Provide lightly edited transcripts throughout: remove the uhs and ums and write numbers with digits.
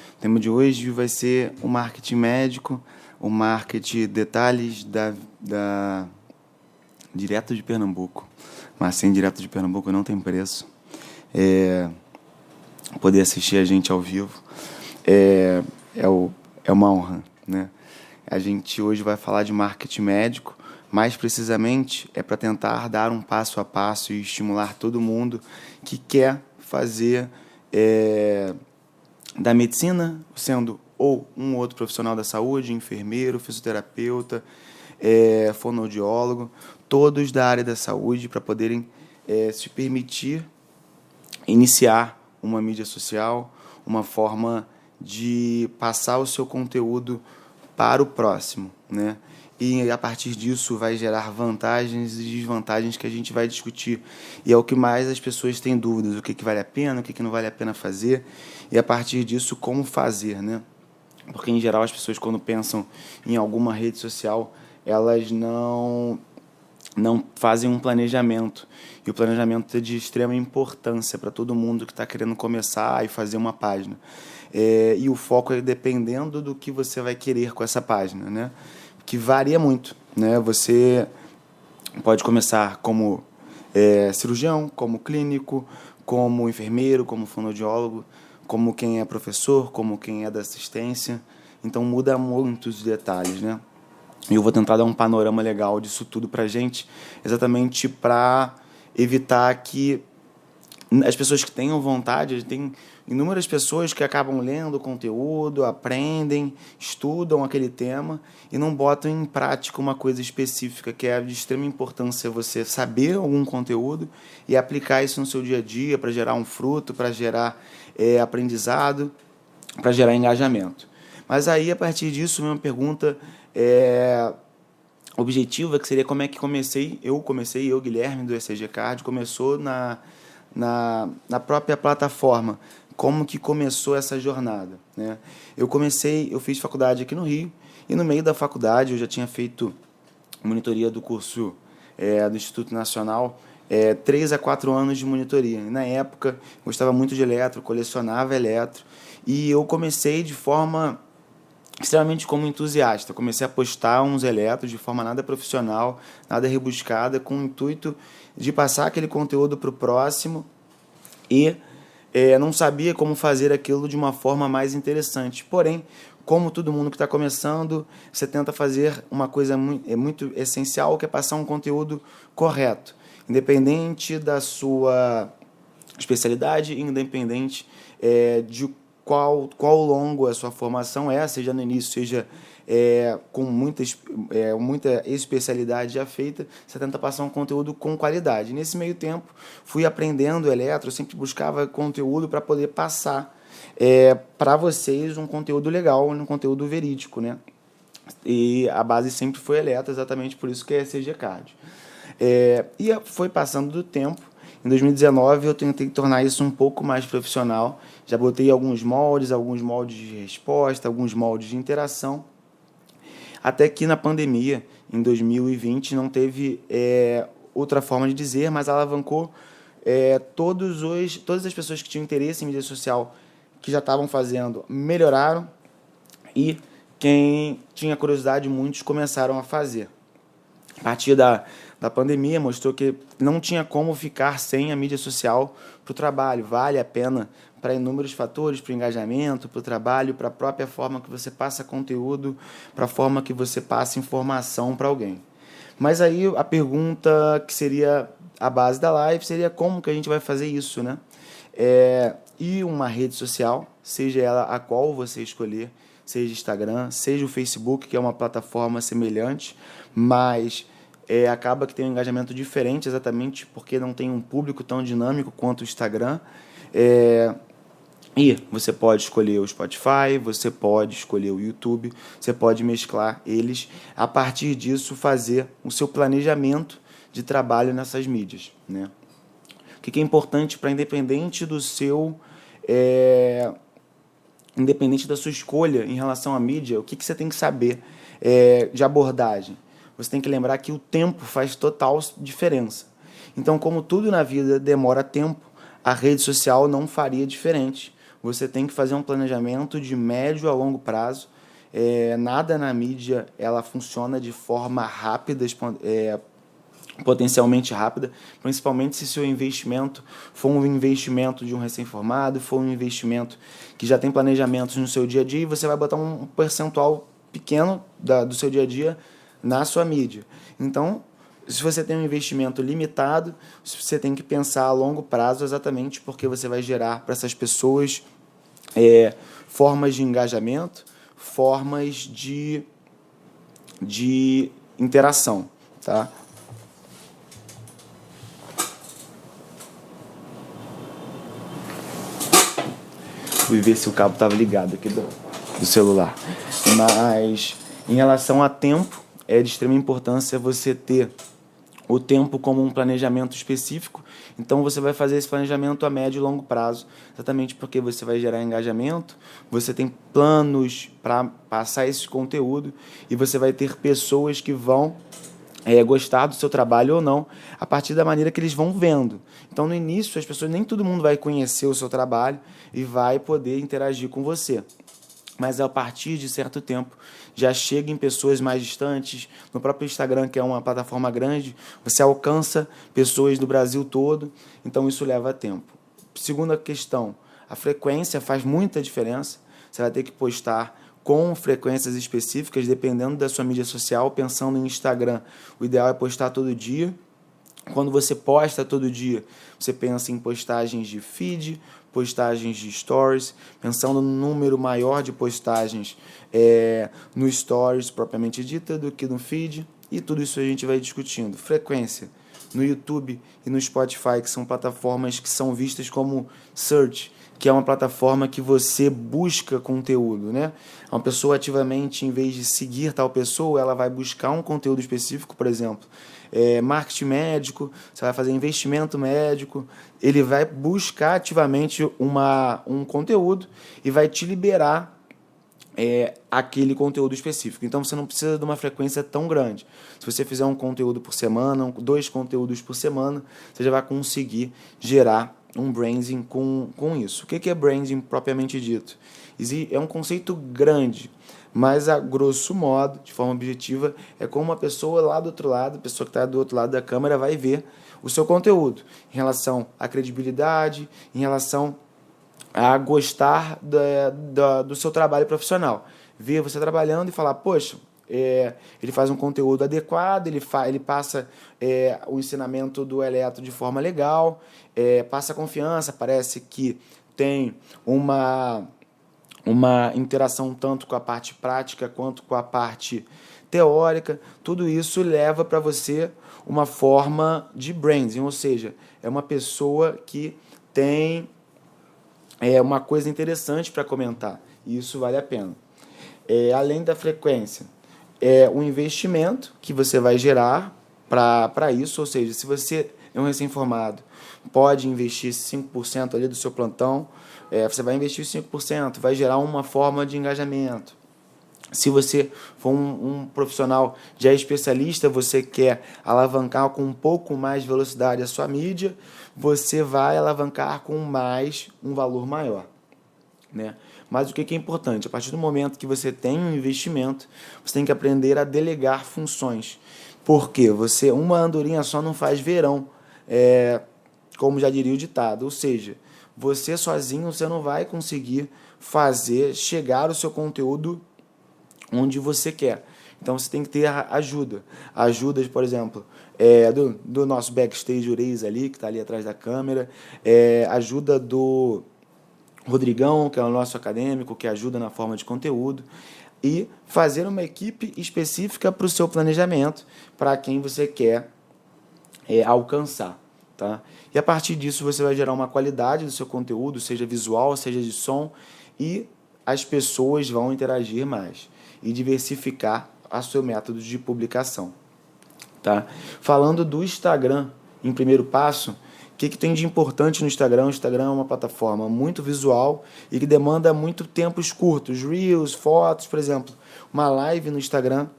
O tema de hoje vai ser o marketing médico, o marketing detalhes direto de Pernambuco. Mas sem direto de Pernambuco não tem preço. Poder assistir a gente ao vivo é uma honra, né? A gente hoje vai falar de marketing médico, mais precisamente é para tentar dar um passo a passo e estimular todo mundo que quer fazer da medicina, sendo ou um outro profissional da saúde, enfermeiro, fisioterapeuta, fonoaudiólogo, todos da área da saúde, para poderem se permitir iniciar uma mídia social, uma forma de passar o seu conteúdo para o próximo, né? E a partir disso vai gerar vantagens e desvantagens que a gente vai discutir. E é o que mais as pessoas têm dúvidas, o que vale a pena, o que não vale a pena fazer, e a partir disso como fazer, né? Porque em geral as pessoas quando pensam em alguma rede social, elas não fazem um planejamento. E o planejamento é de extrema importância para todo mundo que está querendo começar e fazer uma página. E o foco é dependendo do que você vai querer com essa página, né? Que varia muito, né? Você pode começar como cirurgião, como clínico, como enfermeiro, como fonoaudiólogo, como quem é professor, como quem é da assistência. Então muda muitos detalhes, né? E eu vou tentar dar um panorama legal disso tudo pra gente, exatamente para evitar que as pessoas que tenham vontade, tem inúmeras pessoas que acabam lendo o conteúdo, aprendem, estudam aquele tema e não botam em prática uma coisa específica, que é de extrema importância você saber algum conteúdo e aplicar isso no seu dia a dia para gerar um fruto, para gerar aprendizado, para gerar engajamento. Mas aí, a partir disso, uma pergunta objetiva, que seria como é que eu, Guilherme, do ECG Card, começou na própria plataforma. Como que começou essa jornada, né? Eu fiz faculdade aqui no Rio, e no meio da faculdade eu já tinha feito monitoria do curso do Instituto Nacional, 3 a 4 anos de monitoria. E na época, gostava muito de eletro, colecionava eletro, e eu comecei de forma extremamente como entusiasta. Comecei a postar uns eletros de forma nada profissional, nada rebuscada, com o intuito de passar aquele conteúdo para o próximo e não sabia como fazer aquilo de uma forma mais interessante. Porém, como todo mundo que está começando, você tenta fazer uma coisa muito essencial, que é passar um conteúdo correto, independente da sua especialidade, independente de qual longo a sua formação seja no início, seja com muita especialidade já feita, você tenta passar um conteúdo com qualidade. Nesse meio tempo, fui aprendendo eletro, eu sempre buscava conteúdo para poder passar para vocês um conteúdo legal, um conteúdo verídico, né? E a base sempre foi eletro, exatamente por isso que é ECG Card. E foi passando do tempo. Em 2019 eu tentei tornar isso um pouco mais profissional. Já botei alguns moldes de resposta, alguns moldes de interação. Até que na pandemia, em 2020, não teve outra forma de dizer, mas alavancou todas as pessoas que tinham interesse em mídia social, que já estavam fazendo, melhoraram, e quem tinha curiosidade, muitos começaram a fazer. A partir da pandemia, mostrou que não tinha como ficar sem a mídia social para o trabalho. Vale a pena para inúmeros fatores, para o engajamento, para o trabalho, para a própria forma que você passa conteúdo, para a forma que você passa informação para alguém. Mas aí a pergunta que seria a base da live seria como que a gente vai fazer isso, né? E uma rede social, seja ela a qual você escolher, seja Instagram, seja o Facebook, que é uma plataforma semelhante, mas acaba que tem um engajamento diferente, exatamente porque não tem um público tão dinâmico quanto o Instagram. E você pode escolher o Spotify, você pode escolher o YouTube, você pode mesclar eles, a partir disso fazer o seu planejamento de trabalho nessas mídias, né? O que é importante para independente da sua escolha em relação à mídia, o que você tem que saber de abordagem? você tem que lembrar que o tempo faz total diferença. Então, como tudo na vida demora tempo, a rede social não faria diferente. Você tem que fazer um planejamento de médio a longo prazo. Nada na mídia ela funciona de forma rápida, potencialmente rápida, principalmente se seu investimento for um investimento de um recém-formado, for um investimento que já tem planejamentos no seu dia a dia, e você vai botar um percentual pequeno do seu dia a dia na sua mídia. Então, se você tem um investimento limitado, você tem que pensar a longo prazo, exatamente porque você vai gerar para essas pessoas formas de engajamento, formas de interação, tá? Fui ver se o cabo estava ligado aqui do celular. Mas, em relação a tempo, é de extrema importância você ter o tempo como um planejamento específico. Então, você vai fazer esse planejamento a médio e longo prazo, exatamente porque você vai gerar engajamento, você tem planos para passar esse conteúdo e você vai ter pessoas que vão gostar do seu trabalho ou não, a partir da maneira que eles vão vendo. Então, no início, as pessoas, nem todo mundo vai conhecer o seu trabalho e vai poder interagir com você. Mas, a partir de certo tempo, já chega em pessoas mais distantes. No próprio Instagram, que é uma plataforma grande, você alcança pessoas do Brasil todo, então isso leva tempo. Segunda questão, a frequência faz muita diferença. Você vai ter que postar com frequências específicas, dependendo da sua mídia social. Pensando em Instagram, o ideal é postar todo dia. Quando você posta todo dia, você pensa em postagens de feed, postagens de stories, pensando no número maior de postagens no stories propriamente dita do que no feed, e tudo isso a gente vai discutindo. Frequência no YouTube e no Spotify, que são plataformas que são vistas como search, que é uma plataforma que você busca conteúdo, né? Uma pessoa ativamente, em vez de seguir tal pessoa, ela vai buscar um conteúdo específico, por exemplo, marketing médico, você vai fazer investimento médico, ele vai buscar ativamente um conteúdo e vai te liberar aquele conteúdo específico. Então, você não precisa de uma frequência tão grande. Se você fizer um conteúdo por semana, 2 conteúdos por semana, você já vai conseguir gerar um branding com isso. O que é branding propriamente dito? É um conceito grande, mas a grosso modo, de forma objetiva, é como uma pessoa lá do outro lado, a pessoa que está do outro lado da câmera, vai ver o seu conteúdo, em relação à credibilidade, em relação a gostar do seu trabalho profissional. Ver você trabalhando e falar, poxa, ele faz um conteúdo adequado, ele passa o ensinamento do eletro de forma legal, passa confiança, parece que tem uma interação tanto com a parte prática quanto com a parte teórica. Tudo isso leva para você uma forma de branding, ou seja, é uma pessoa que tem uma coisa interessante para comentar, e isso vale a pena. Além da frequência, um investimento que você vai gerar para isso, ou seja, se você é um recém-formado, pode investir 5% ali do seu plantão, você vai investir 5%, vai gerar uma forma de engajamento. Se você for um profissional já especialista, você quer alavancar com um pouco mais de velocidade a sua mídia, você vai alavancar com um valor maior, né? Mas o que é importante? A partir do momento que você tem um investimento, você tem que aprender a delegar funções. Porque uma andorinha só não faz verão, como já diria o ditado. Ou seja, você sozinho você não vai conseguir chegar o seu conteúdo onde você quer. Então você tem que ter ajuda. Ajudas, por exemplo, do nosso backstage Ureis ali, que está ali atrás da câmera, ajuda do Rodrigão, que é o nosso acadêmico, que ajuda na forma de conteúdo, e fazer uma equipe específica para o seu planejamento, para quem você quer alcançar. Tá? E a partir disso você vai gerar uma qualidade do seu conteúdo, seja visual, seja de som, e as pessoas vão interagir mais e diversificar o seu método de publicação. Tá? Falando do Instagram, em primeiro passo, o que tem de importante no Instagram? O Instagram é uma plataforma muito visual e que demanda muito tempos curtos. Reels, fotos, por exemplo. Uma live no Instagram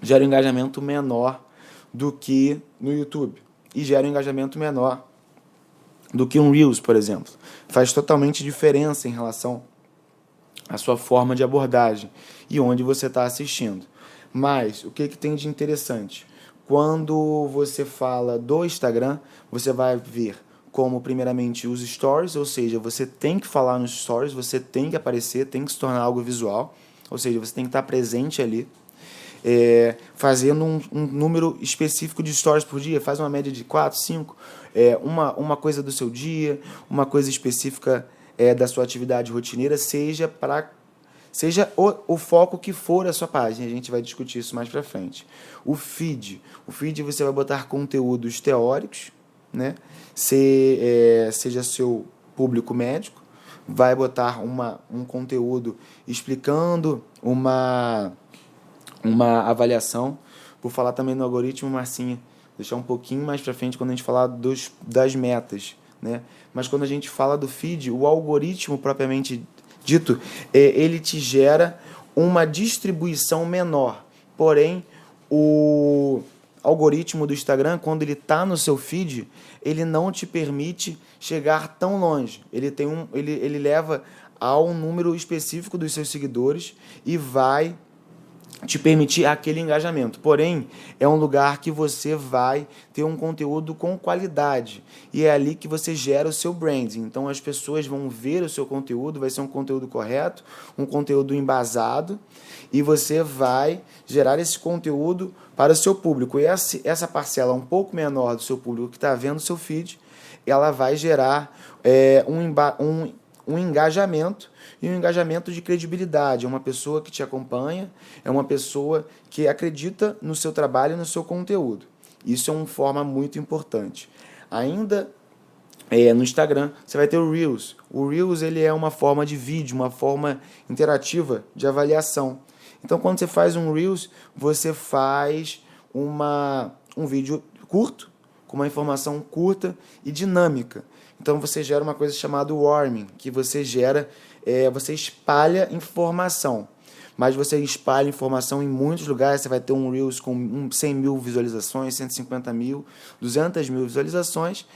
gera um engajamento menor do que no YouTube. E gera um engajamento menor do que um Reels, por exemplo. Faz totalmente diferença em relação à sua forma de abordagem e onde você está assistindo. Mas o que tem de interessante? Quando você fala do Instagram, você vai ver como, primeiramente, os stories, ou seja, você tem que falar nos stories, você tem que aparecer, tem que se tornar algo visual, ou seja, você tem que estar presente ali, fazendo um número específico de stories por dia, faz uma média de 4, 5, uma coisa do seu dia, uma coisa específica da sua atividade rotineira, seja o foco que for a sua página. A gente vai discutir isso mais para frente. O feed você vai botar conteúdos teóricos, né? Seja seu público médico, vai botar um conteúdo explicando uma avaliação. Vou falar também no algoritmo, Marcinha, deixar um pouquinho mais para frente quando a gente falar das metas, né? Mas quando a gente fala do feed, o algoritmo propriamente dito, ele te gera uma distribuição menor. Porém, o algoritmo do Instagram, quando ele está no seu feed, ele não te permite chegar tão longe. Ele leva a um número específico dos seus seguidores e vai te permitir aquele engajamento. Porém, é um lugar que você vai ter um conteúdo com qualidade. E é ali que você gera o seu branding. Então, as pessoas vão ver o seu conteúdo, vai ser um conteúdo correto, um conteúdo embasado, e você vai gerar esse conteúdo para o seu público. E essa parcela um pouco menor do seu público que está vendo o seu feed, ela vai gerar um engajamento, e um engajamento de credibilidade. É uma pessoa que te acompanha, é uma pessoa que acredita no seu trabalho e no seu conteúdo. Isso é uma forma muito importante. Ainda no Instagram, você vai ter o Reels. O Reels ele é uma forma de vídeo, uma forma interativa de avaliação. Então, quando você faz um Reels, você faz um vídeo curto, com uma informação curta e dinâmica. Então você gera uma coisa chamada warming, que você espalha informação. Mas você espalha informação em muitos lugares, você vai ter um Reels com 100 mil visualizações, 150 mil, 200 mil visualizações,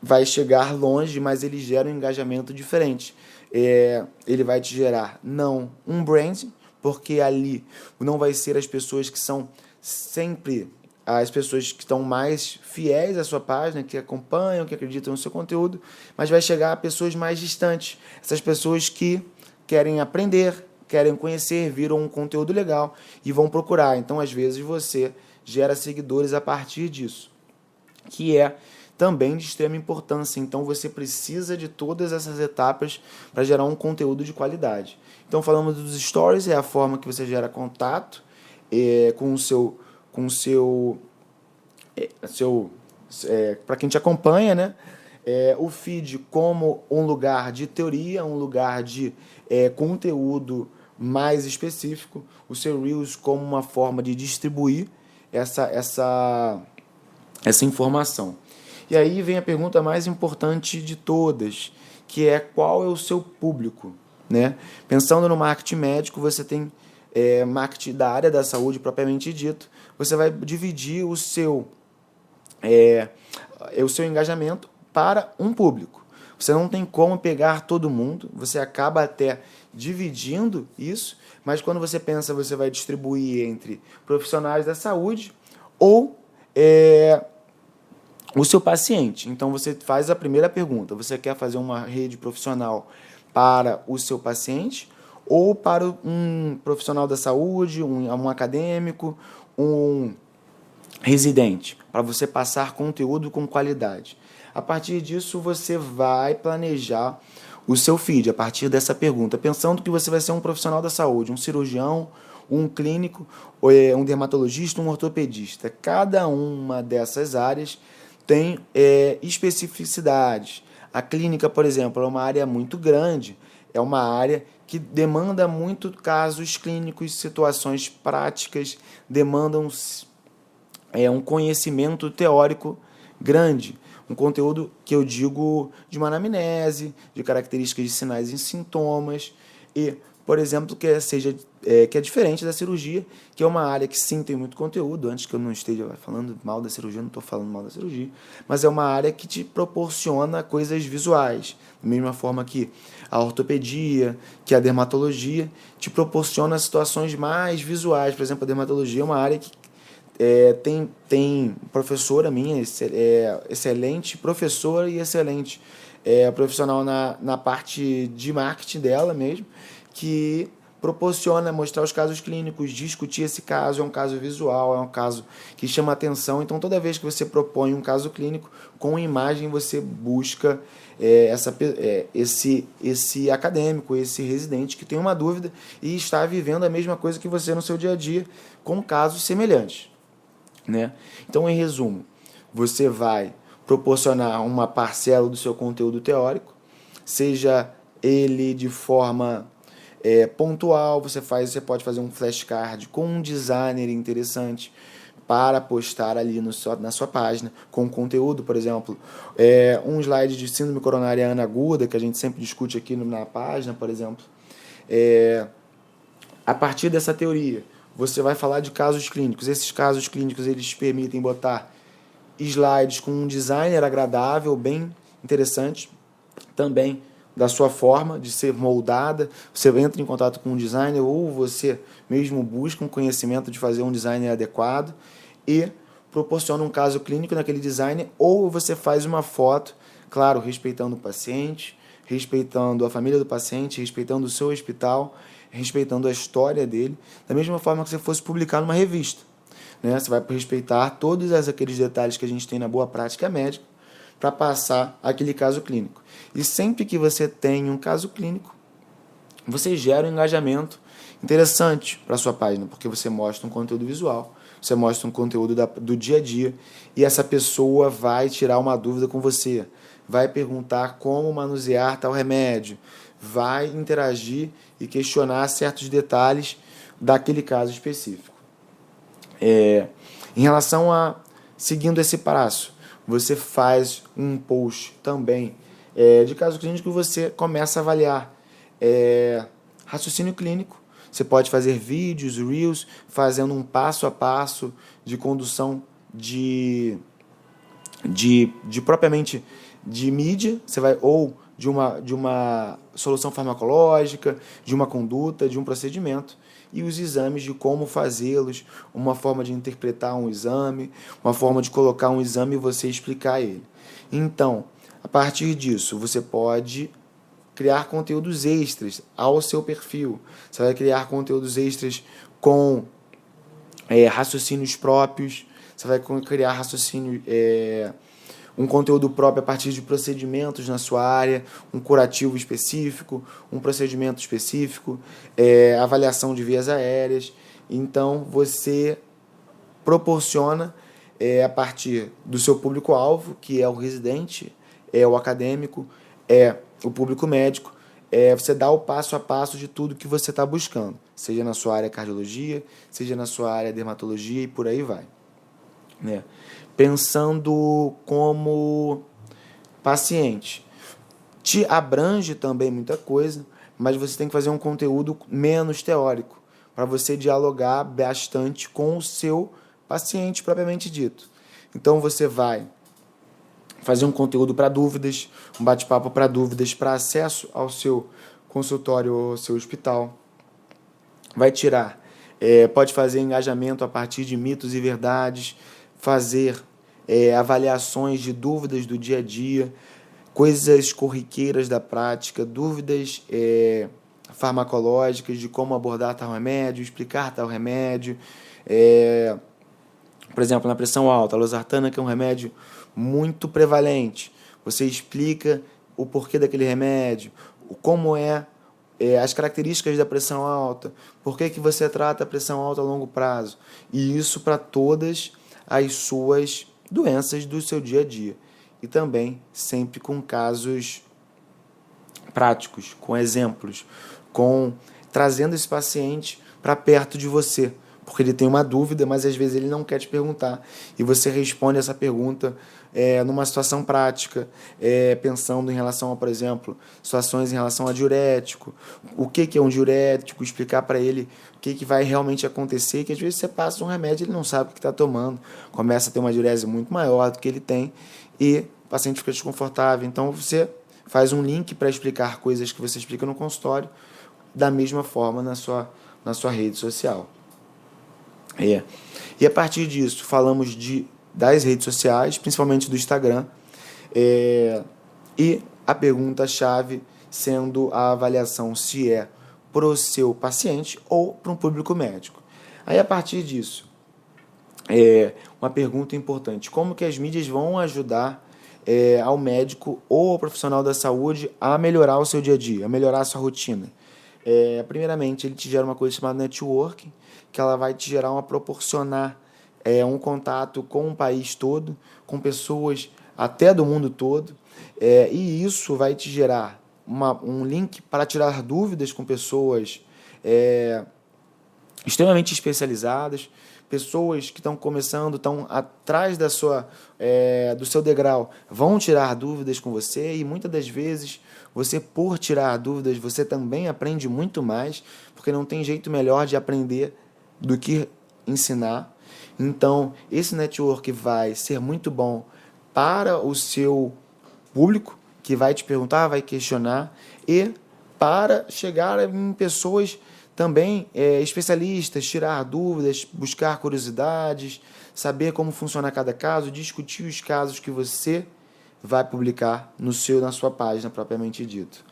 vai chegar longe, mas ele gera um engajamento diferente. Ele vai te gerar, não um brand, porque ali não vai ser as pessoas que são sempre as pessoas que estão mais fiéis à sua página, que acompanham, que acreditam no seu conteúdo, mas vai chegar a pessoas mais distantes, essas pessoas que querem aprender, querem conhecer, viram um conteúdo legal e vão procurar. Então, às vezes, você gera seguidores a partir disso, que é também de extrema importância. Então, você precisa de todas essas etapas para gerar um conteúdo de qualidade. Então, falamos dos stories, é a forma que você gera contato com o seu para quem te acompanha, né? O feed como um lugar de teoria, um lugar de conteúdo mais específico, o seu Reels como uma forma de distribuir essa informação. E aí vem a pergunta mais importante de todas, que é qual é o seu público, né? Pensando no marketing médico, você tem marketing da área da saúde propriamente dito, você vai dividir o seu engajamento para um público. Você não tem como pegar todo mundo, você acaba até dividindo isso, mas quando você pensa, você vai distribuir entre profissionais da saúde ou o seu paciente. Então, você faz a primeira pergunta, você quer fazer uma rede profissional para o seu paciente ou para um profissional da saúde, um acadêmico, um residente, para você passar conteúdo com qualidade. A partir disso, você vai planejar o seu feed, a partir dessa pergunta, pensando que você vai ser um profissional da saúde, um cirurgião, um clínico, um dermatologista, um ortopedista. Cada uma dessas áreas tem especificidades. A clínica, por exemplo, é uma área muito grande, é uma área que demanda muito casos clínicos, situações práticas, demandam um conhecimento teórico grande, um conteúdo que eu digo de uma anamnese, de características de sinais e sintomas, e, por exemplo, que seja que é diferente da cirurgia, que é uma área que sim tem muito conteúdo. Antes que eu não esteja falando mal da cirurgia, não estou falando mal da cirurgia, mas é uma área que te proporciona coisas visuais, da mesma forma que a ortopedia, que a dermatologia, te proporciona situações mais visuais. Por exemplo, a dermatologia é uma área que tem professora minha, excelente professora e excelente profissional na parte de marketing dela mesmo, que proporciona mostrar os casos clínicos, discutir esse caso, é um caso visual, é um caso que chama atenção. Então, toda vez que você propõe um caso clínico, com imagem você busca esse acadêmico, esse residente que tem uma dúvida e está vivendo a mesma coisa que você no seu dia a dia, com casos semelhantes, né? Então, em resumo, você vai proporcionar uma parcela do seu conteúdo teórico, seja ele de forma pontual, você pode fazer um flashcard com um designer interessante para postar ali na sua página, com conteúdo, por exemplo, um slide de síndrome coronariana aguda, que a gente sempre discute aqui na página, por exemplo. A partir dessa teoria, você vai falar de casos clínicos. Esses casos clínicos, eles permitem botar slides com um designer agradável, bem interessante, também da sua forma de ser moldada. Você entra em contato com um designer ou você mesmo busca um conhecimento de fazer um designer adequado e proporciona um caso clínico naquele designer, ou você faz uma foto, claro, respeitando o paciente, respeitando a família do paciente, respeitando o seu hospital, respeitando a história dele, da mesma forma que você fosse publicar numa revista, né? Você vai respeitar todos aqueles detalhes que a gente tem na boa prática médica para passar aquele caso clínico. E sempre que você tem um caso clínico, você gera um engajamento interessante para a sua página, porque você mostra um conteúdo visual, você mostra um conteúdo do dia a dia, e essa pessoa vai tirar uma dúvida com você, vai perguntar como manusear tal remédio, vai interagir e questionar certos detalhes daquele caso específico. Em relação a seguindo esse passo, você faz um post também de caso clínico e você começa a avaliar raciocínio clínico. Você pode fazer vídeos, reels, fazendo um passo a passo de condução de propriamente de mídia, você vai, ou de uma solução farmacológica, de uma conduta, de um procedimento, e os exames de como fazê-los, uma forma de interpretar um exame, uma forma de colocar um exame e você explicar ele. Então, a partir disso, você pode criar conteúdos extras ao seu perfil. Você vai criar conteúdos extras com raciocínios próprios, você vai criar raciocínio, um conteúdo próprio a partir de procedimentos na sua área, um curativo específico, um procedimento específico, avaliação de vias aéreas. Então, você proporciona, a partir do seu público-alvo, que é o residente, é o acadêmico, é o público médico, você dá o passo a passo de tudo que você está buscando, seja na sua área cardiologia, seja na sua área dermatologia e por aí vai, né? Pensando como paciente, te abrange também muita coisa, mas você tem que fazer um conteúdo menos teórico, para você dialogar bastante com o seu paciente propriamente dito. Então você vai fazer um conteúdo para dúvidas, um bate-papo para dúvidas, para acesso ao seu consultório ou ao seu hospital. Vai tirar, pode fazer engajamento a partir de mitos e verdades, fazer avaliações de dúvidas do dia a dia, coisas corriqueiras da prática, dúvidas farmacológicas de como abordar tal remédio, explicar tal remédio. Por exemplo, na pressão alta, a losartana, que é um remédio muito prevalente, você explica o porquê daquele remédio, como as características da pressão alta, por que você trata a pressão alta a longo prazo, e isso para todas as suas doenças do seu dia a dia. E também sempre com casos práticos, com exemplos, trazendo esse paciente para perto de você, porque ele tem uma dúvida, mas às vezes ele não quer te perguntar. E você responde essa pergunta numa situação prática, pensando em relação a, por exemplo, situações em relação a diurético, o que é um diurético, explicar para ele o que vai realmente acontecer, que às vezes você passa um remédio e ele não sabe o que está tomando, começa a ter uma diurese muito maior do que ele tem e o paciente fica desconfortável. Então você faz um link para explicar coisas que você explica no consultório da mesma forma na sua rede social. E a partir disso, falamos das redes sociais, principalmente do Instagram, e a pergunta-chave sendo a avaliação se é para o seu paciente ou para um público médico. Aí, a partir disso, uma pergunta importante: como que as mídias vão ajudar ao médico ou ao profissional da saúde a melhorar o seu dia a dia, a melhorar a sua rotina? Primeiramente, ele te gera uma coisa chamada networking, que ela vai te proporcionar um contato com o país todo, com pessoas até do mundo todo, e isso vai te gerar um link para tirar dúvidas com pessoas extremamente especializadas, pessoas que estão começando, estão atrás do seu degrau, vão tirar dúvidas com você, e muitas das vezes você, por tirar dúvidas, você também aprende muito mais, porque não tem jeito melhor de aprender do que ensinar. Então, esse network vai ser muito bom para o seu público, que vai te perguntar, vai questionar, e para chegar em pessoas também especialistas, tirar dúvidas, buscar curiosidades, saber como funciona cada caso, discutir os casos que você vai publicar na sua página propriamente dito.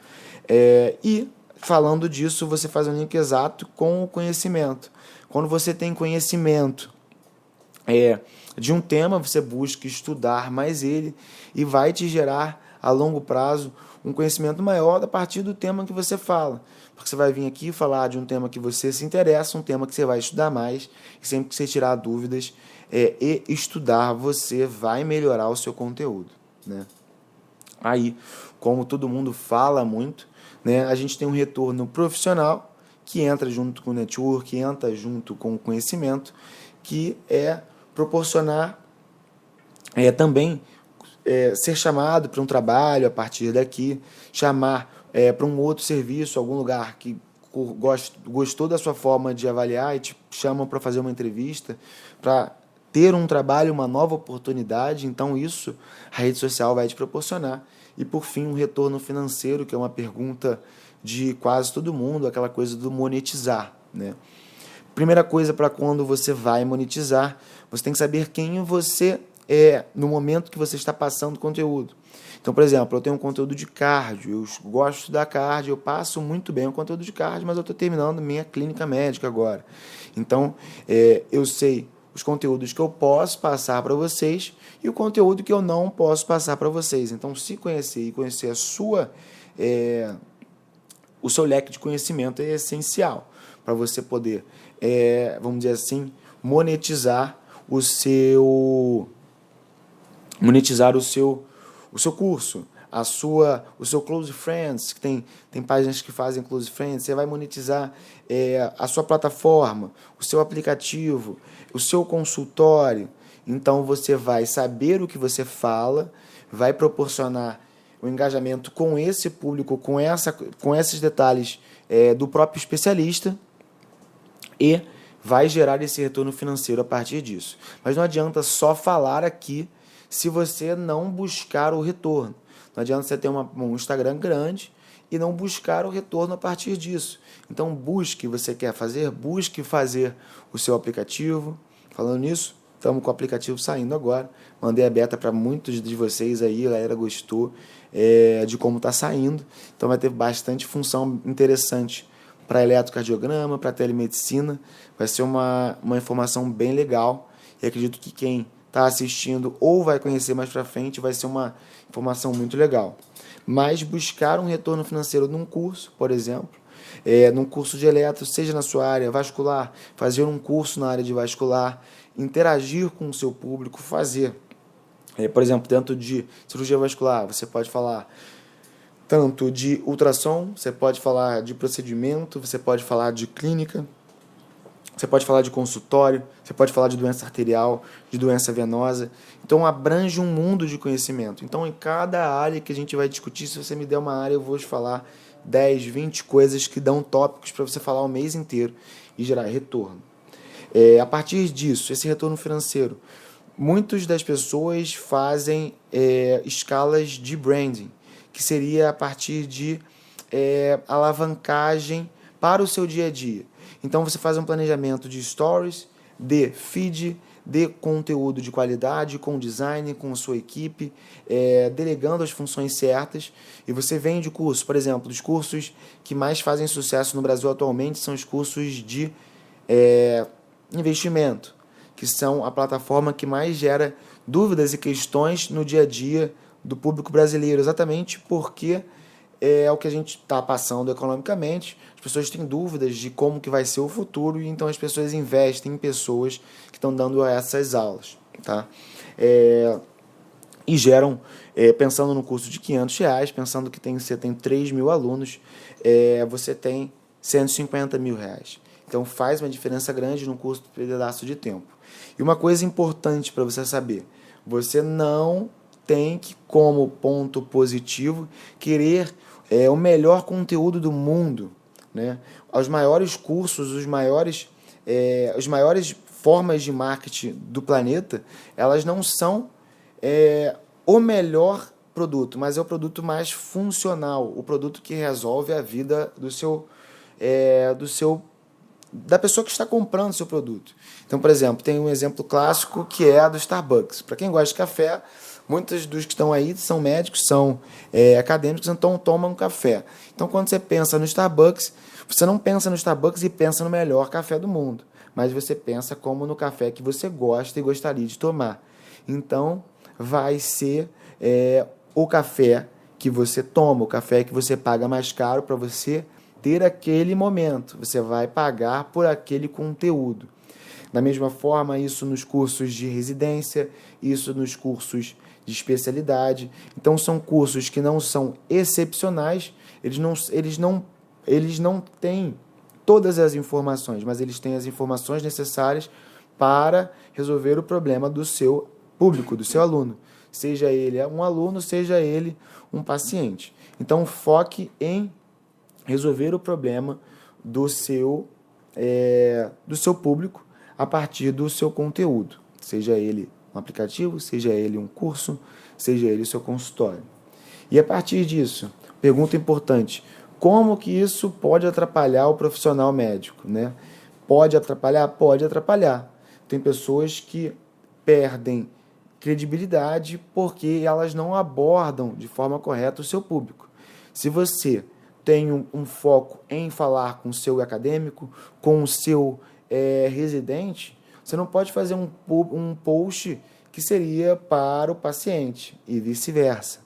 E falando disso, você faz um link exato com o conhecimento. Quando você tem conhecimento de um tema, você busca estudar mais ele e vai te gerar a longo prazo um conhecimento maior a partir do tema que você fala. Porque você vai vir aqui falar de um tema que você se interessa, um tema que você vai estudar mais, e sempre que você tirar dúvidas e estudar, você vai melhorar o seu conteúdo, né? Aí, como todo mundo fala muito, né, a gente tem um retorno profissional que entra junto com o network, que entra junto com o conhecimento, que proporcionar também ser chamado para um trabalho a partir daqui, chamar para um outro serviço, algum lugar que gostou da sua forma de avaliar e te chamam para fazer uma entrevista, para ter um trabalho, uma nova oportunidade. Então isso a rede social vai te proporcionar. E por fim, um retorno financeiro, que é uma pergunta de quase todo mundo, aquela coisa do monetizar, né? Primeira coisa, para quando você vai monetizar, você tem que saber quem você é no momento que você está passando conteúdo. Então, por exemplo, eu tenho um conteúdo de cardio, eu gosto da cardio, eu passo muito bem o conteúdo de cardio, mas eu estou terminando minha clínica médica agora. Então, eu sei os conteúdos que eu posso passar para vocês e o conteúdo que eu não posso passar para vocês. Então, se conhecer e conhecer o seu leque de conhecimento é essencial para você poder, vamos dizer assim, monetizar o seu curso, o seu Close Friends, que tem páginas que fazem Close Friends. Você vai monetizar a sua plataforma, o seu aplicativo, o seu consultório. Então você vai saber o que você fala, vai proporcionar o engajamento com esse público, com esses detalhes do próprio especialista, e vai gerar esse retorno financeiro a partir disso. Mas não adianta só falar aqui se você não buscar o retorno. Não adianta você ter um Instagram grande e não buscar o retorno a partir disso. Então busque fazer o seu aplicativo. Falando nisso, estamos com o aplicativo saindo agora. Mandei a beta para muitos de vocês aí, a galera gostou de como está saindo. Então vai ter bastante função interessante para eletrocardiograma, para telemedicina. Vai ser uma informação bem legal, e acredito que quem está assistindo ou vai conhecer mais para frente vai ser uma informação muito legal. Mas buscar um retorno financeiro num curso, por exemplo, num curso de eletro, seja na sua área vascular, fazer um curso na área de vascular, interagir com o seu público, fazer, por exemplo, dentro de cirurgia vascular, você pode falar tanto de ultrassom, você pode falar de procedimento, você pode falar de clínica, você pode falar de consultório, você pode falar de doença arterial, de doença venosa. Então, abrange um mundo de conhecimento. Então, em cada área que a gente vai discutir, se você me der uma área, eu vou te falar 10, 20 coisas que dão tópicos para você falar o mês inteiro e gerar retorno. A partir disso, esse retorno financeiro, muitas das pessoas fazem escalas de branding, que seria a partir de alavancagem para o seu dia a dia. Então você faz um planejamento de stories, de feed, de conteúdo de qualidade, com design, com a sua equipe, delegando as funções certas, e você vende cursos. Por exemplo, os cursos que mais fazem sucesso no Brasil atualmente são os cursos de investimento, que são a plataforma que mais gera dúvidas e questões no dia a dia do público brasileiro, exatamente porque é o que a gente está passando economicamente. As pessoas têm dúvidas de como que vai ser o futuro, e então as pessoas investem em pessoas que estão dando essas aulas, tá? E geram, pensando no curso de R$500, pensando que você tem 3 mil alunos, você tem R$150 mil. Então faz uma diferença grande no custo de pedaço de tempo. E uma coisa importante para você saber, você não tem que, como ponto positivo, querer o melhor conteúdo do mundo, né? Os maiores cursos, as maiores formas de marketing do planeta, elas não são o melhor produto, mas é o produto mais funcional, o produto que resolve a vida da pessoa que está comprando o seu produto. Então, por exemplo, tem um exemplo clássico que é a do Starbucks. Para quem gosta de café, muitos dos que estão aí são médicos, são acadêmicos, então tomam café. Então, quando você pensa no Starbucks, você não pensa no Starbucks e pensa no melhor café do mundo, mas você pensa como no café que você gosta e gostaria de tomar. Então, vai ser o café que você toma, o café que você paga mais caro para você ter aquele momento. Você vai pagar por aquele conteúdo. Da mesma forma, isso nos cursos de residência, isso nos cursos de especialidade. Então, são cursos que não são excepcionais, eles não têm todas as informações, mas eles têm as informações necessárias para resolver o problema do seu público, do seu aluno. Seja ele um aluno, seja ele um paciente. Então, foque em resolver o problema do seu público a partir do seu conteúdo, seja ele um aplicativo, seja ele um curso, seja ele o seu consultório. E a partir disso, pergunta importante, como que isso pode atrapalhar o profissional médico, né? Pode atrapalhar? Pode atrapalhar. Tem pessoas que perdem credibilidade porque elas não abordam de forma correta o seu público. Se você tem um foco em falar com o seu acadêmico, com o seu residente, você não pode fazer um post que seria para o paciente e vice-versa.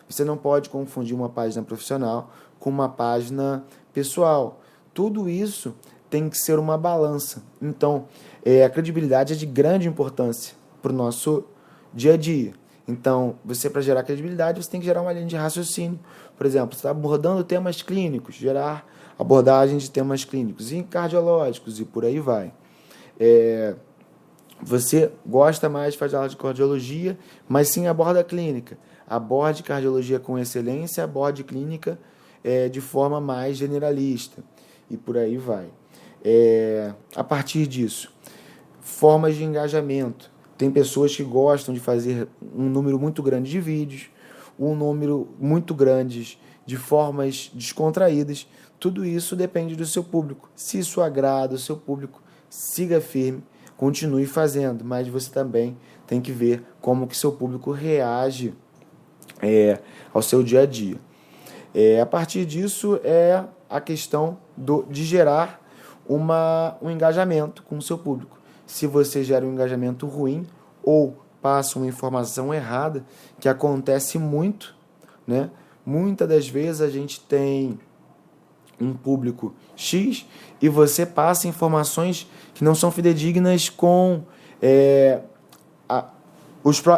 Você não pode confundir uma página profissional com uma página pessoal. Tudo isso tem que ser uma balança. Então, a credibilidade é de grande importância para o nosso dia a dia. Então, para gerar credibilidade, você tem que gerar uma linha de raciocínio. Por exemplo, você está abordando temas clínicos, gerar abordagem de temas clínicos e cardiológicos e por aí vai. Você gosta mais de fazer aula de cardiologia, mas sim aborda a clínica. Aborde cardiologia com excelência, aborde clínica de forma mais generalista e por aí vai. A partir disso, formas de engajamento. Tem pessoas que gostam de fazer um número muito grande de vídeos, um número muito grande de formas descontraídas. Tudo isso depende do seu público. Se isso agrada o seu público, siga firme, continue fazendo, mas você também tem que ver como que seu público reage ao seu dia a dia. A partir disso é a questão de gerar um engajamento com o seu público. Se você gera um engajamento ruim ou passa uma informação errada, que acontece muito, né? Muitas das vezes a gente tem um público X e você passa informações que não são fidedignas com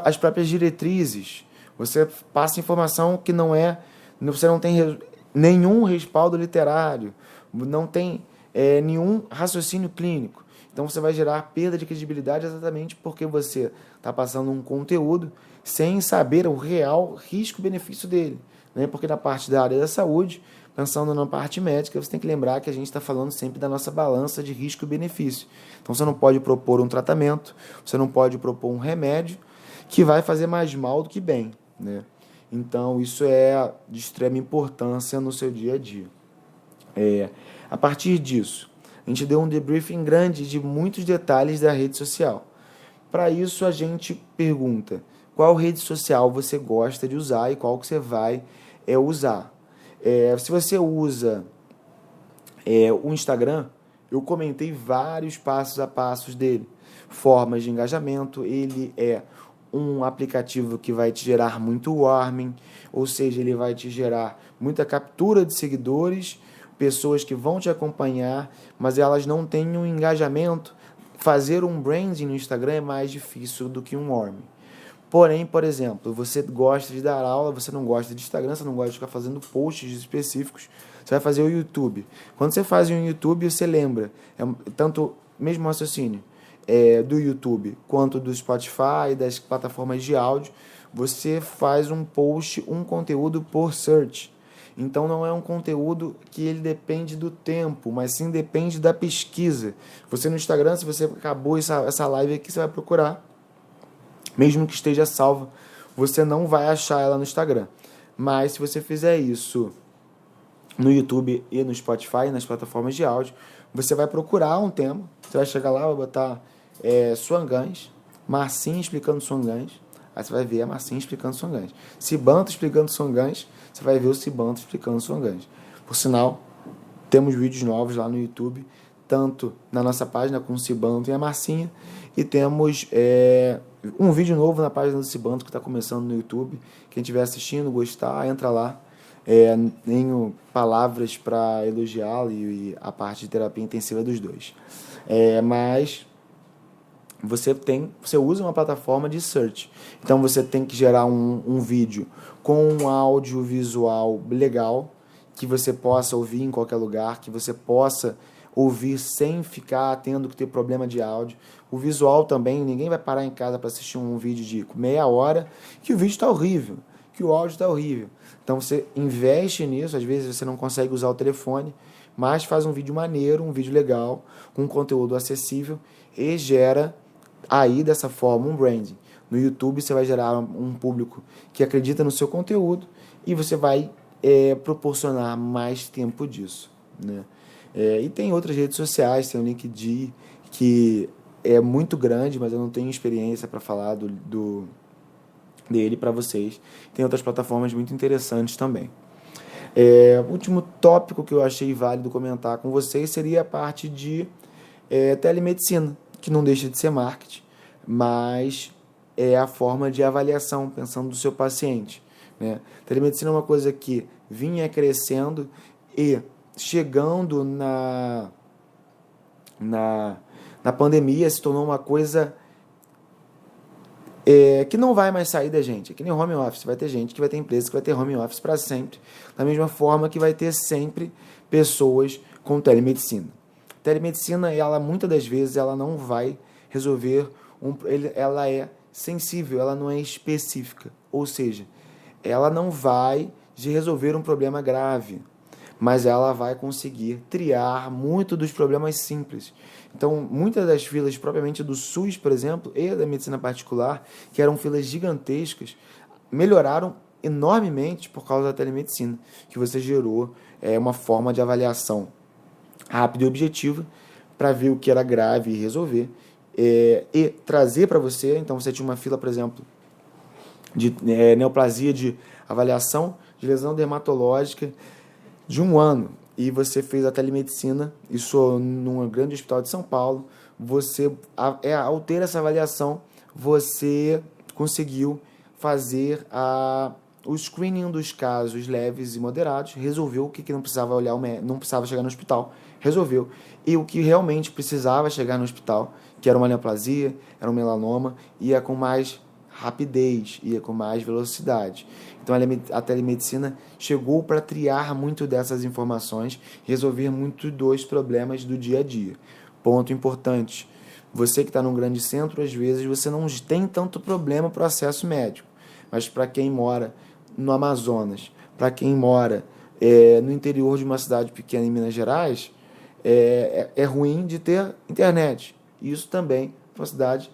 as próprias diretrizes. Você passa informação que você não tem nenhum respaldo literário, não tem nenhum raciocínio clínico. Então você vai gerar perda de credibilidade exatamente porque você está passando um conteúdo sem saber o real risco-benefício dele, né? Porque na parte da área da saúde, pensando na parte médica, você tem que lembrar que a gente está falando sempre da nossa balança de risco e benefício. Então você não pode propor um tratamento, você não pode propor um remédio que vai fazer mais mal do que bem, né? Então isso é de extrema importância no seu dia a dia. A partir disso, a gente deu um debriefing grande de muitos detalhes da rede social. Para isso, a gente pergunta qual rede social você gosta de usar e qual que você vai usar. Se você usa o Instagram, eu comentei vários passos a passos dele. Formas de engajamento, ele é um aplicativo que vai te gerar muito warming, ou seja, ele vai te gerar muita captura de seguidores, pessoas que vão te acompanhar, mas elas não têm um engajamento. Fazer um branding no Instagram é mais difícil do que um warming. Porém, por exemplo, você gosta de dar aula, você não gosta de Instagram, você não gosta de ficar fazendo posts específicos, você vai fazer o YouTube. Quando você faz um YouTube, você lembra, tanto mesmo raciocínio, do YouTube quanto do Spotify, das plataformas de áudio, você faz um post, um conteúdo por search. Então não é um conteúdo que ele depende do tempo, mas sim depende da pesquisa. Você no Instagram, se você acabou essa live aqui, você vai procurar. Mesmo que esteja salva, você não vai achar ela no Instagram. Mas se você fizer isso no YouTube e no Spotify, nas plataformas de áudio, você vai procurar um tema. Você vai chegar lá, vai botar Swangans, Marcinho explicando Swangans. Aí você vai ver a Marcinho explicando Swangans. Cibanto explicando Swangans, você vai ver o Cibanto explicando Swangans. Por sinal, temos vídeos novos lá no YouTube, tanto na nossa página com o Cibanto e a Marcinha, e temos um vídeo novo na página do Cibanto que está começando no YouTube. Quem estiver assistindo, gostar, entra lá. Tenho palavras para elogiá-lo e a parte de terapia intensiva dos dois. Mas você usa uma plataforma de search. Então você tem que gerar um vídeo com um audiovisual legal, que você possa ouvir em qualquer lugar, que você possa ouvir sem ficar tendo que ter problema de áudio. O visual também, ninguém vai parar em casa para assistir um vídeo de meia hora que o vídeo está horrível, que o áudio está horrível. Então você investe nisso, às vezes você não consegue usar o telefone, mas faz um vídeo maneiro, um vídeo legal, com conteúdo acessível e gera aí dessa forma um branding. No YouTube você vai gerar um público que acredita no seu conteúdo e você vai proporcionar mais tempo disso, né? E tem outras redes sociais, tem o LinkedIn, que é muito grande, mas eu não tenho experiência para falar dele para vocês. Tem outras plataformas muito interessantes também. O último tópico que eu achei válido comentar com vocês seria a parte de telemedicina, que não deixa de ser marketing, mas é a forma de avaliação, pensando no seu paciente, né? Telemedicina é uma coisa que vinha crescendo e chegando na pandemia se tornou uma coisa que não vai mais sair da gente. É que nem home office, vai ter gente que vai ter empresa que vai ter home office para sempre, da mesma forma que vai ter sempre pessoas com telemedicina. Telemedicina, ela muitas das vezes ela não vai resolver, ela é sensível, ela não é específica, ou seja, ela não vai resolver um problema grave, mas ela vai conseguir triar muito dos problemas simples. Então, muitas das filas propriamente do SUS, por exemplo, e da medicina particular, que eram filas gigantescas, melhoraram enormemente por causa da telemedicina, que você gerou uma forma de avaliação rápida e objetiva para ver o que era grave e resolver, e trazer para você. Então, você tinha uma fila, por exemplo, de neoplasia de avaliação de lesão dermatológica de 1 ano, e você fez a telemedicina, isso num grande hospital de São Paulo, você, ao ter essa avaliação, você conseguiu fazer o screening dos casos leves e moderados, resolveu o que não precisava olhar, não precisava chegar no hospital, resolveu. E o que realmente precisava chegar no hospital, que era uma neoplasia, era um melanoma, ia com mais rapidez, ia com mais velocidade. Então a telemedicina chegou para triar muito dessas informações, resolver muito dos problemas do dia a dia. Ponto importante. Você que está num grande centro, às vezes você não tem tanto problema para o acesso médico. Mas para quem mora no Amazonas, para quem mora no interior de uma cidade pequena em Minas Gerais, é ruim de ter internet. Isso também para uma cidade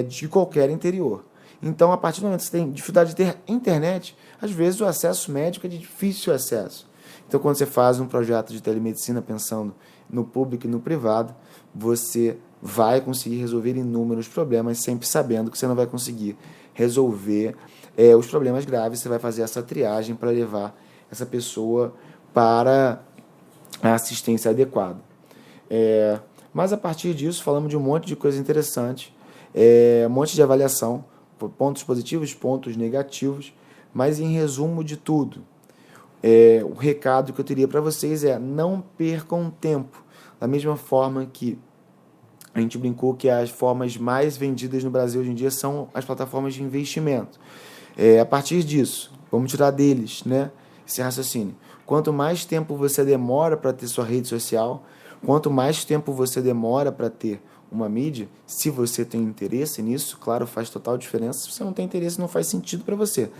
de qualquer interior. Então, a partir do momento que você tem dificuldade de ter internet, às vezes o acesso médico é de difícil acesso. Então, quando você faz um projeto de telemedicina pensando no público e no privado, você vai conseguir resolver inúmeros problemas, sempre sabendo que você não vai conseguir resolver os problemas graves. Você vai fazer essa triagem para levar essa pessoa para a assistência adequada. Mas a partir disso, falamos de um monte de coisa interessante, um monte de avaliação, pontos positivos, pontos negativos, mas em resumo de tudo, o recado que eu teria para vocês é: não percam tempo. Da mesma forma que a gente brincou que as formas mais vendidas no Brasil hoje em dia são as plataformas de investimento. A partir disso, vamos tirar deles, né, esse raciocínio. Quanto mais tempo você demora para ter sua rede social, quanto mais tempo você demora para ter uma mídia, se você tem interesse nisso, claro, faz total diferença. Se você não tem interesse, não faz sentido para você.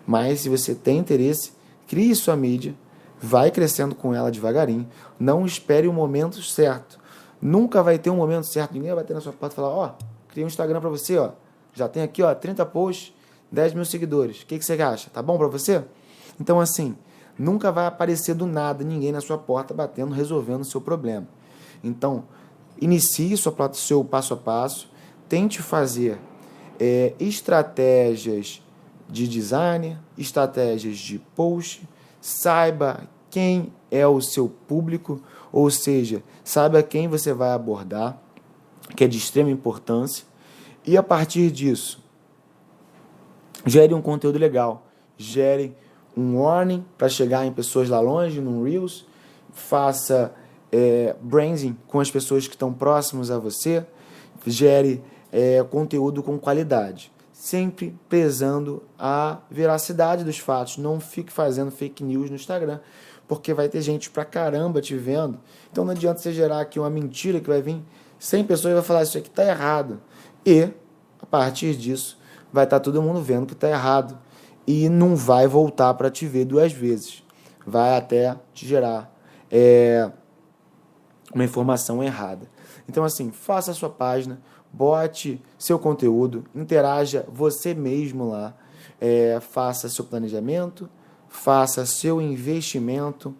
Mas se você tem interesse, crie sua mídia, vai crescendo com ela devagarinho, não espere o momento certo. Nunca vai ter um momento certo, ninguém vai ter na sua porta e falar: criei um Instagram para você, já tem aqui 30 posts, 10 mil seguidores, o que você acha? Tá bom para você? Então, assim, nunca vai aparecer do nada ninguém na sua porta batendo, resolvendo o seu problema. Então, inicie seu passo a passo, tente fazer estratégias de design, estratégias de post, saiba quem é o seu público, ou seja, saiba quem você vai abordar, que é de extrema importância, e a partir disso, gere um conteúdo legal, gere um warning para chegar em pessoas lá longe, num Reels, faça branding com as pessoas que estão próximas a você, gere conteúdo com qualidade, sempre prezando a veracidade dos fatos. Não fique fazendo fake news no Instagram, porque vai ter gente pra caramba te vendo. Então não adianta você gerar aqui uma mentira que vai vir 100 pessoas e vai falar: isso aqui tá errado. E, a partir disso, vai estar todo mundo vendo que tá errado e não vai voltar para te ver 2 vezes. Vai até te gerar uma informação errada. Então, assim, faça a sua página, bote seu conteúdo, interaja você mesmo lá, faça seu planejamento, faça seu investimento,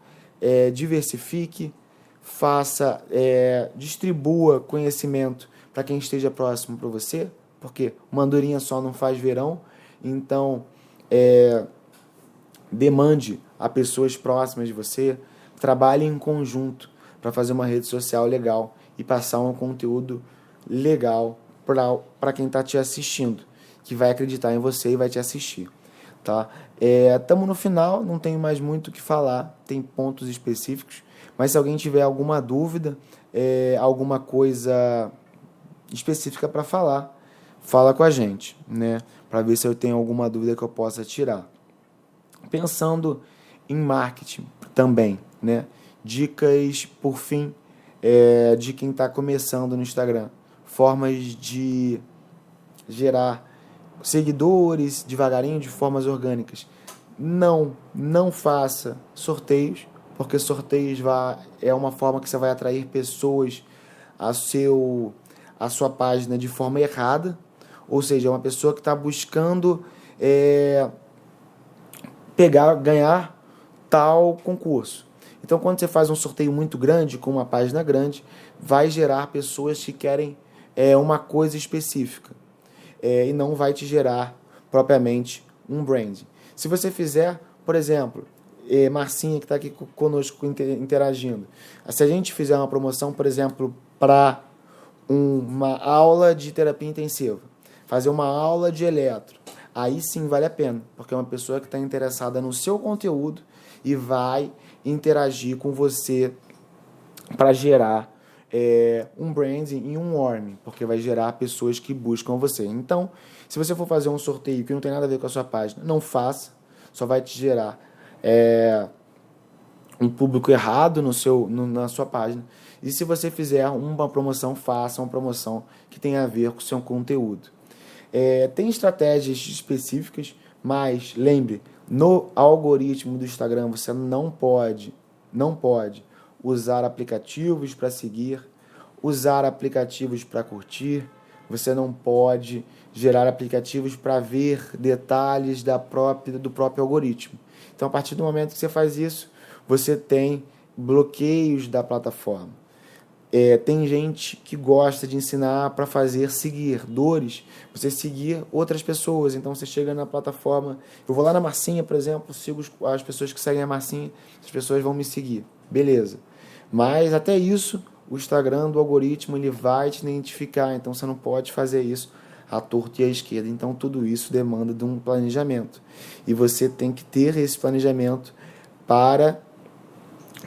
diversifique, distribua conhecimento para quem esteja próximo para você, porque uma andorinha só não faz verão. Então, demande a pessoas próximas de você, trabalhe em conjunto para fazer uma rede social legal e passar um conteúdo legal para quem está te assistindo, que vai acreditar em você e vai te assistir. Tá? Estamos no final, não tenho mais muito o que falar, tem pontos específicos, mas se alguém tiver alguma dúvida, alguma coisa específica para falar, fala com a gente, né? Para ver se eu tenho alguma dúvida que eu possa tirar. Pensando em marketing também, né? Dicas, por fim, de quem está começando no Instagram, formas de gerar seguidores devagarinho, de formas orgânicas. Não faça sorteios, porque sorteios é uma forma que você vai atrair pessoas a sua página de forma errada, ou seja, é uma pessoa que está buscando ganhar tal concurso. Então, quando você faz um sorteio muito grande, com uma página grande, vai gerar pessoas que querem uma coisa específica. E não vai te gerar propriamente um brand. Se você fizer, por exemplo, Marcinha que está aqui conosco interagindo, se a gente fizer uma promoção, por exemplo, para uma aula de terapia intensiva, fazer uma aula de eletro, aí sim vale a pena, porque é uma pessoa que está interessada no seu conteúdo e vai interagir com você para gerar um branding e um warming, porque vai gerar pessoas que buscam você. Então, se você for fazer um sorteio que não tem nada a ver com a sua página, não faça, só vai te gerar um público errado na sua página E se você fizer uma promoção, faça uma promoção que tenha a ver com o seu conteúdo. Tem estratégias específicas, mas lembre, no algoritmo do Instagram você não pode usar aplicativos para seguir, usar aplicativos para curtir, você não pode gerar aplicativos para ver detalhes do próprio algoritmo. Então, a partir do momento que você faz isso, você tem bloqueios da plataforma. Tem gente que gosta de ensinar para fazer seguidores, você seguir outras pessoas. Então você chega na plataforma, eu vou lá na Marcinha, por exemplo, sigo as pessoas que seguem a Marcinha, as pessoas vão me seguir, beleza. Mas até isso, o Instagram do algoritmo ele vai te identificar, então você não pode fazer isso à torta e à esquerda. Então tudo isso demanda de um planejamento. E você tem que ter esse planejamento para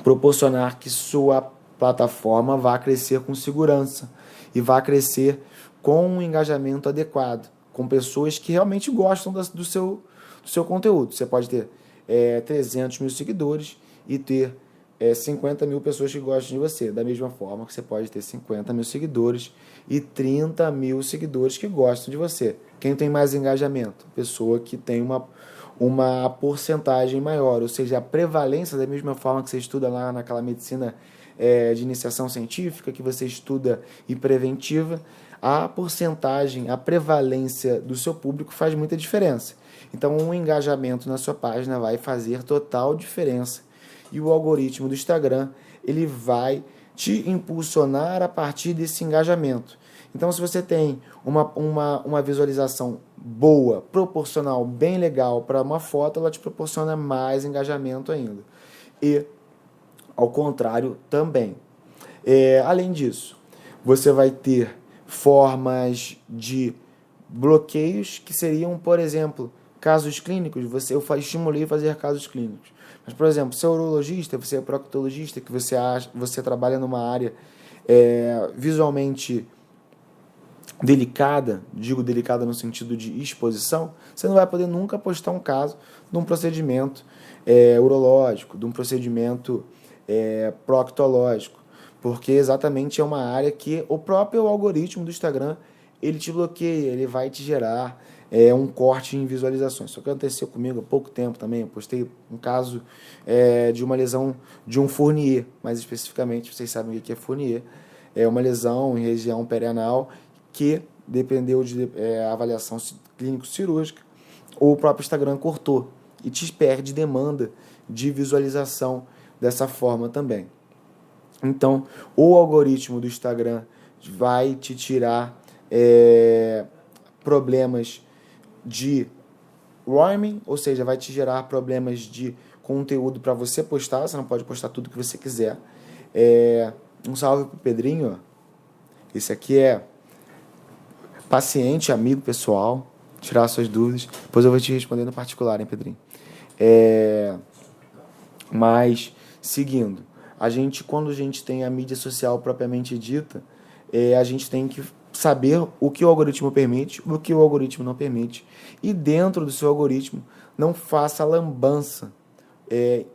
proporcionar que sua plataforma vá crescer com segurança e vá crescer com um engajamento adequado, com pessoas que realmente gostam do seu conteúdo. Você pode ter 300 mil seguidores e ter 50 mil pessoas que gostam de você, da mesma forma que você pode ter 50 mil seguidores e 30 mil seguidores que gostam de você. Quem tem mais engajamento? Pessoa que tem uma porcentagem maior, ou seja, a prevalência, da mesma forma que você estuda lá naquela medicina de iniciação científica, que você estuda e preventiva, a porcentagem, a prevalência do seu público faz muita diferença. Então, um engajamento na sua página vai fazer total diferença. E o algoritmo do Instagram, ele vai te impulsionar a partir desse engajamento. Então, se você tem uma visualização boa, proporcional, bem legal para uma foto, ela te proporciona mais engajamento ainda. E, ao contrário, também. Além disso, você vai ter formas de bloqueios que seriam, por exemplo, casos clínicos. Eu estimulei a fazer casos clínicos. Mas, por exemplo, você é urologista, você é proctologista, que você trabalha numa área visualmente delicada, digo delicada no sentido de exposição, você não vai poder nunca postar um caso de um procedimento urológico, de um procedimento proctológico, porque exatamente é uma área que o próprio algoritmo do Instagram ele te bloqueia, ele vai te gerar um corte em visualizações. Isso aconteceu comigo há pouco tempo também. Eu postei um caso de uma lesão de um Fournier, mais especificamente, vocês sabem o que é Fournier. É uma lesão em região perianal que dependeu de avaliação clínico-cirúrgica, ou o próprio Instagram cortou e te perde demanda de visualização dessa forma também. Então, o algoritmo do Instagram vai te tirar problemas de roaming, ou seja, vai te gerar problemas de conteúdo para você postar, você não pode postar tudo que você quiser. Um salve pro Pedrinho, ó. Esse aqui é paciente, amigo pessoal, tirar suas dúvidas, depois eu vou te responder no particular, hein, Pedrinho? Mas, seguindo, quando a gente tem a mídia social propriamente dita, a gente tem que saber o que o algoritmo permite, o que o algoritmo não permite. E dentro do seu algoritmo, não faça lambança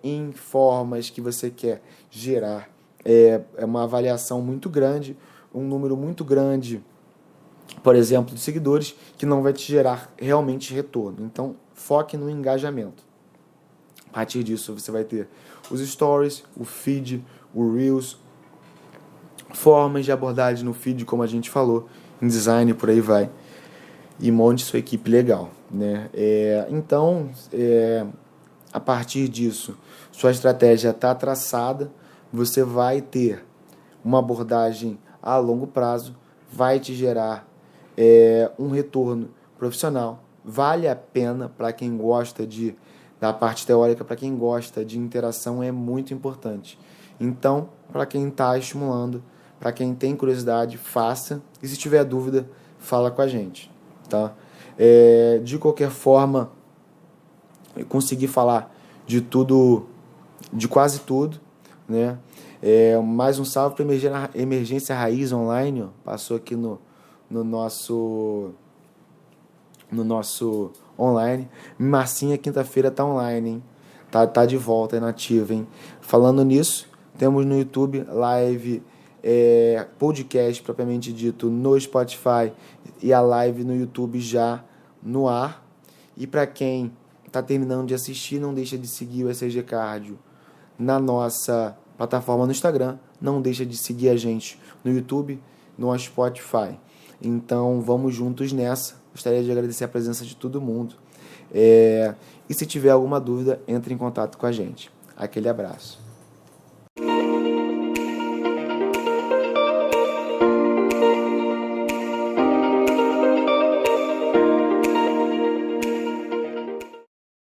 em formas que você quer gerar. Uma avaliação muito grande, um número muito grande, por exemplo, de seguidores, que não vai te gerar realmente retorno. Então, foque no engajamento. A partir disso, você vai ter os stories, o feed, o Reels, formas de abordagem no feed, como a gente falou, em design, por aí vai. E monte sua equipe legal, né? Então, a partir disso, sua estratégia está traçada, você vai ter uma abordagem a longo prazo, vai te gerar um retorno profissional. Vale a pena para quem gosta da parte teórica, para quem gosta de interação, é muito importante. Então, para quem está estimulando, para quem tem curiosidade, faça. E se tiver dúvida, fala com a gente. Tá? De qualquer forma, eu consegui falar de tudo, de quase tudo. Né? Mais um salve para Emergência Raiz Online. Ó, passou aqui no nosso online. Marcinha, quinta-feira, tá online, hein? Tá de volta, é nativa, hein? Falando nisso, temos no YouTube live podcast propriamente dito no Spotify e a live no YouTube já no ar. E para quem está terminando de assistir, não deixa de seguir o ECG Cardio na nossa plataforma no Instagram, não deixa de seguir a gente no YouTube, no Spotify. Então vamos juntos nessa. Gostaria de agradecer a presença de todo mundo. E se tiver alguma dúvida, entre em contato com a gente. Aquele abraço.